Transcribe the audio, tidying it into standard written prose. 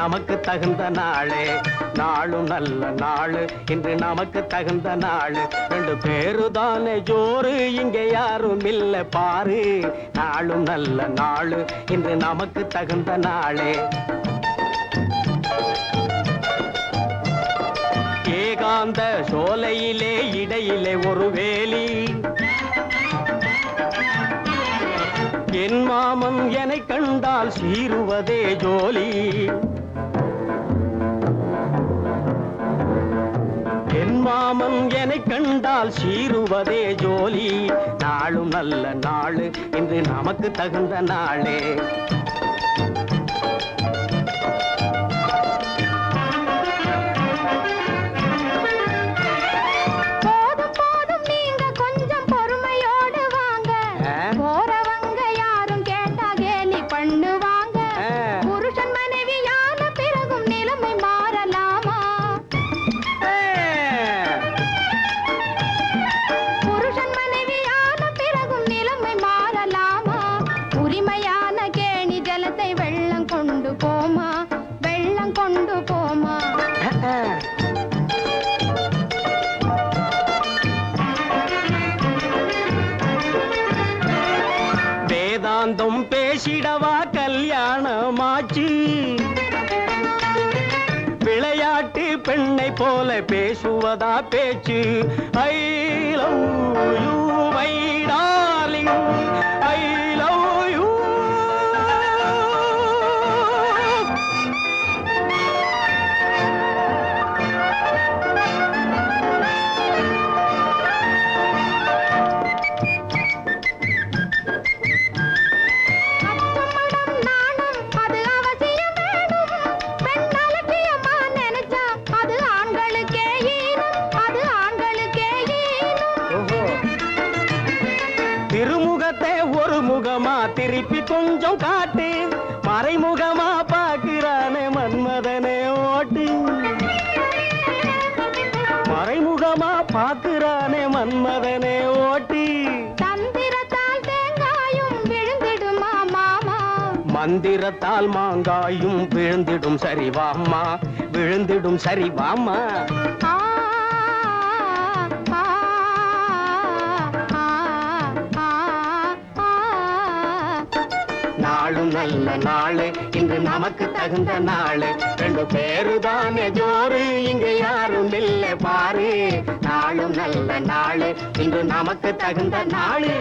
நமக்கு தகுந்த நாளே. நாளும் நல்ல நாளு இன்று நமக்கு தகுந்த நாளு. ரெண்டு பேரு தானே ஜோறு இங்கே யாரும் இல்ல பாரு. நாளும் நல்ல நாளு இன்று நமக்கு தகுந்த நாளே. ஏகாந்த சோலையிலே இடையிலே ஒரு வேலி. என் மாமன் என்னை கண்டால் சீருவதே ஜோலி. என் மாமன் என்னை கண்டால் சீருவதே ஜோலி. நாளும் நல்ல நாளு இன்று நமக்கு தகுந்த நாளே. வேதாந்தம் பேசிடவா கல்யாணமாச்சு. விளையாட்டு பெண்ணை போல பேசுவதா பேச்சு. I love you my darling, I love you. திருமுகத்தை ஒரு முகமா திருப்பி கொஞ்சம் காட்டு. மறைமுகமா பாக்குறானே மன்மதனே ஓட்டு. மறைமுகமா பாக்குறானே மன்மதனே ஓட்டு. தந்திரத்தால் தேங்காயும் விழுந்திடுமா மாமா. மந்திரத்தால் மாங்காயும் விழுந்திடும் சரிவாமா, விழுந்திடும் சரிவாமா. நாளும் நல்ல நாளு இன்று நமக்கு தகுந்த நாளு. ரெண்டு பேரு தானே ஜோறு இங்க யாரும் இல்ல பாரு. நாளும் நல்ல நாளு இன்று நமக்கு தகுந்த நாளு.